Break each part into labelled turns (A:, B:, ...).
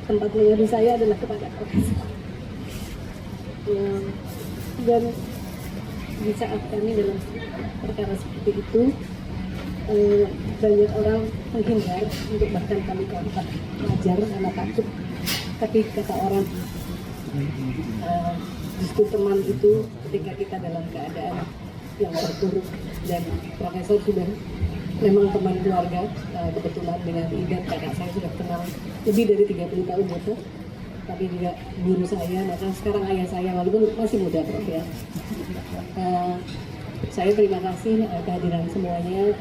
A: tempat mengadu saya adalah kepada profesor. Dan di saat kami dalam perkara seperti itu, banyak orang menghindar untuk bahkan kami kontak, wajar karena takut. Tapi kata orang, justru teman itu ketika kita dalam keadaan yang terpuruk, dan profesor sudah memang teman keluarga, kebetulan dengan Ida, kakak saya sudah kenal lebih dari 30 tahun gitu. Tapi juga guru saya, maka sekarang ayah saya, walaupun masih muda Prof ya. Saya terima kasih kehadiran semuanya.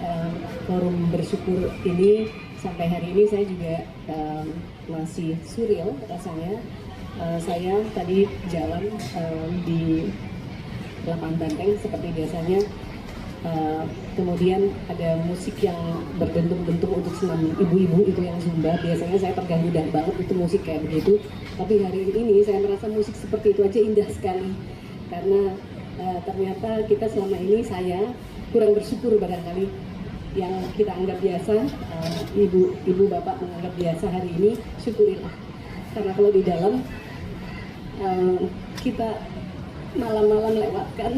A: Forum bersyukur ini sampai hari ini saya juga masih surreal rasanya. Saya tadi jalan di lapangan banteng seperti biasanya. Kemudian ada musik yang berdentum-dentum untuk senam ibu-ibu, itu yang zumba. Biasanya saya terganggu banget itu musik kayak begitu. Tapi hari ini saya merasa musik seperti itu aja indah sekali. Karena ternyata kita selama ini, saya kurang bersyukur barangkali. Yang kita anggap biasa, ibu bapak menganggap biasa, hari ini syukurilah. Karena kalau di dalam kita malam-malam lewatkan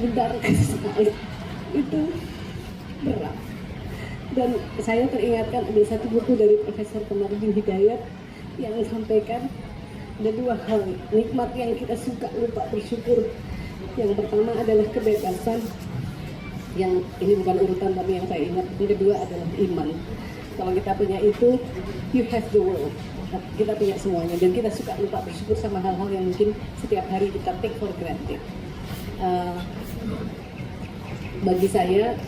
A: bentar sekali, itu berat. Dan saya teringatkan ada satu buku dari Profesor Kamarudin Hidayat yang sampaikan ada dua hal nikmat yang kita suka lupa bersyukur. Yang pertama adalah kebebasan, yang ini bukan urutan tapi yang saya ingat. Yang kedua adalah iman. Kalau kita punya itu, you have the world. Kita punya semuanya, dan kita suka lupa bersyukur sama hal-hal yang mungkin setiap hari kita take for granted. Bagi saya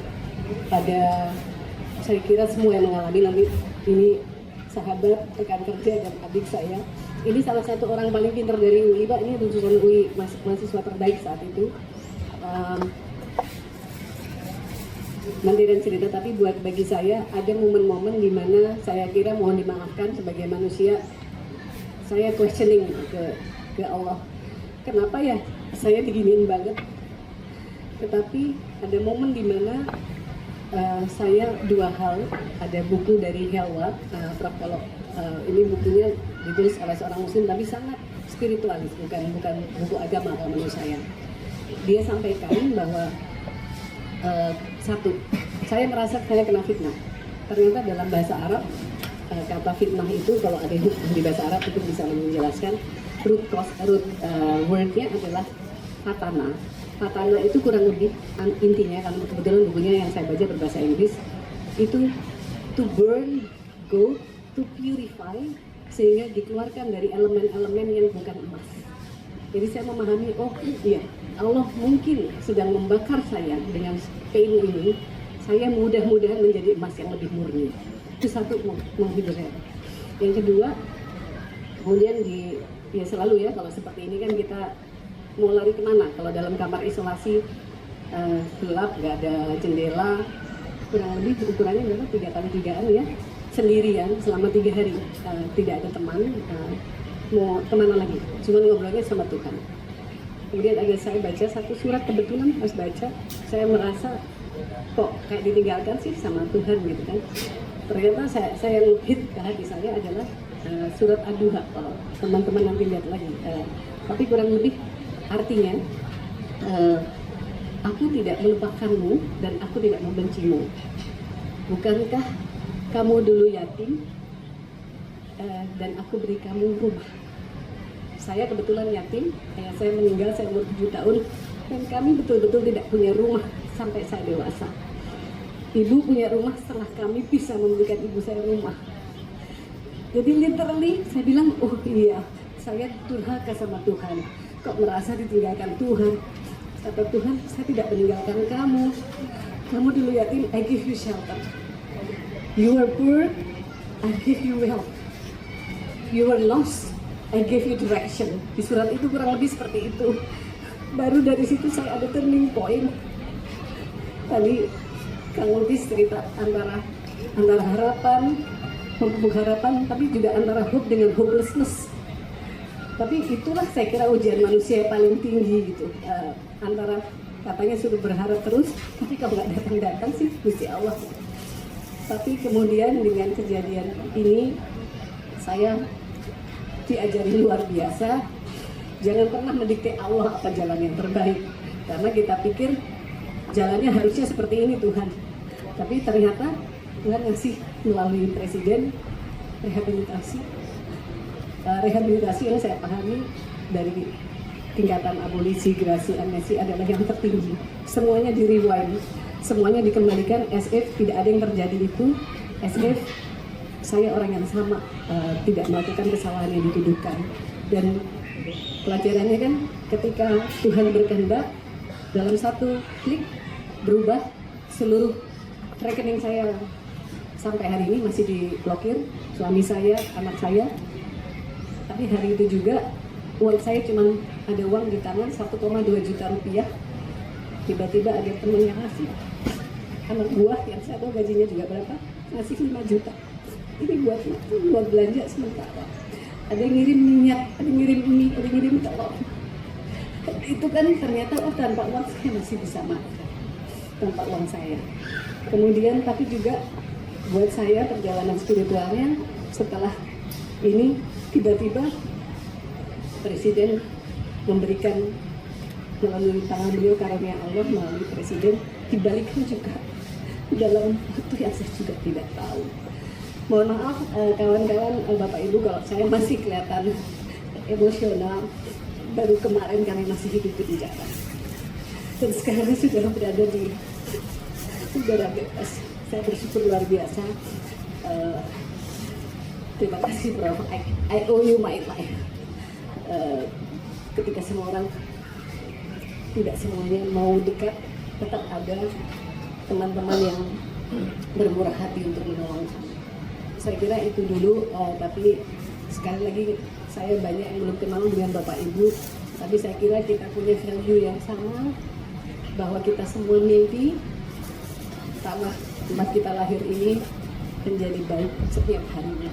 A: kira semua yang mengalami, nanti ini sahabat, rekan kerja, dan adik saya, ini salah satu orang paling pintar dari UI, Pak. Ini lulusan UI, mahasiswa terbaik saat itu. Nanti dan cerita, tapi bagi saya ada momen-momen di mana saya kira, mohon dimaafkan sebagai manusia, saya questioning ke Allah, kenapa ya saya diginiin banget. Tetapi ada momen di mana saya dua hal, ada buku dari Helwa, Prof, kalau ini bukunya ditulis oleh seorang muslim tapi sangat spiritualis, bukan buku agama kalau menurut saya. Dia sampaikan bahwa satu, saya merasa saya kena fitnah. Ternyata dalam bahasa Arab, kata fitnah itu, kalau ada yang di bahasa Arab itu bisa menjelaskan, root wordnya adalah fatana. Fatana itu kurang lebih intinya, kalau kebetulan bukunya yang saya baca berbahasa Inggris, itu to burn gold, to purify, sehingga dikeluarkan dari elemen-elemen yang bukan emas. Jadi saya memahami, oh iya, Allah mungkin sedang membakar saya dengan pain ini, saya mudah-mudahan menjadi emas yang lebih murni. Itu satu, menghibur saya. Yang kedua, kemudian ya selalu ya, kalau seperti ini kan kita mau lari kemana? Kalau dalam kamar isolasi gelap, nggak ada jendela, kurang lebih ukurannya berapa? 3x3 ya, sendirian selama 3 hari, tidak ada teman. Mau kemana lagi? Cuma ngobrolnya sama Tuhan. Kemudian ada saya baca satu surat, kebetulan pas baca, saya merasa kok kayak ditinggalkan sih sama Tuhan gitu kan. Ternyata saya yang hit ke hati saya adalah surat Ad-Duha, kalau teman-teman nanti lihat lagi. Tapi kurang lebih artinya, aku tidak melupakanmu dan aku tidak membencimu. Bukankah kamu dulu yatim dan aku beri kamu rumah. Saya kebetulan yatim, ayah saya meninggal, saya umur 7 tahun, dan kami betul-betul tidak punya rumah sampai saya dewasa. Ibu punya rumah setelah kami bisa memberikan ibu saya rumah. Jadi literally saya bilang, oh iya, saya durhaka sama Tuhan. Kok merasa ditinggalkan Tuhan? Kata Tuhan, saya tidak meninggalkan kamu. Kamu dulu yatim, I give you shelter. You were poor, I give you wealth. You were lost, I gave you direction. Di surat itu kurang lebih seperti itu. Baru dari situ saya ada turning point. Tadi Kang Lukis cerita antara harapan, memupuk harapan, tapi juga antara hope dengan hopelessness. Tapi itulah saya kira ujian manusia yang paling tinggi gitu. Antara katanya sudah berharap terus, tapi kalau nggak datang-datang sih Gusti Allah. Tapi kemudian dengan kejadian ini, saya diajari luar biasa. Jangan pernah mendikte Allah apa jalan yang terbaik, karena kita pikir jalannya harusnya seperti ini Tuhan, tapi ternyata Tuhan ngasih melalui presiden rehabilitasi yang saya pahami dari tingkatan abolisi, gerasi, amnesti adalah yang tertinggi. Semuanya di rewind, semuanya dikembalikan as if tidak ada yang terjadi itu, as if saya orang yang sama, tidak melakukan kesalahan yang dituduhkan. Dan pelajarannya kan ketika Tuhan berkehendak, dalam satu klik berubah seluruh rekening saya sampai hari ini masih diblokir, suami saya, anak saya. Tapi hari itu juga uang saya cuma ada uang di tangan 1,2 juta rupiah. Tiba-tiba ada teman yang ngasih, anak buah yang saya tahu gajinya juga berapa, ngasih 5 juta. Ini buat belanja sementara. Ada yang ngirim minyak, ada yang ngirim mie, ada yang ngirim telur. Itu kan ternyata tanpa uang saya masih bisa makan, tanpa uang saya. Kemudian tapi juga buat saya perjalanan spiritualnya setelah ini tiba-tiba Presiden memberikan melalui tangan beliau karunia Allah melalui Presiden dibalikan juga dalam waktu yang saya juga tidak tahu. Mohon maaf kawan-kawan, Bapak Ibu kalau saya masih kelihatan emosional, baru kemarin kami masih hidup di penjara dan sekarang sudah berada di udara bebas. Saya bersyukur luar biasa. Terima kasih Prof. I owe you my life. Ketika semua orang tidak semuanya mau dekat, tetap ada teman-teman yang bermurah hati untuk menolong. Saya kira itu dulu, tapi sekali lagi saya banyak yang belum kenal dengan Bapak Ibu, tapi saya kira kita punya value yang sama, bahwa kita semua mimpi tanah tempat kita lahir ini menjadi baik setiap harinya.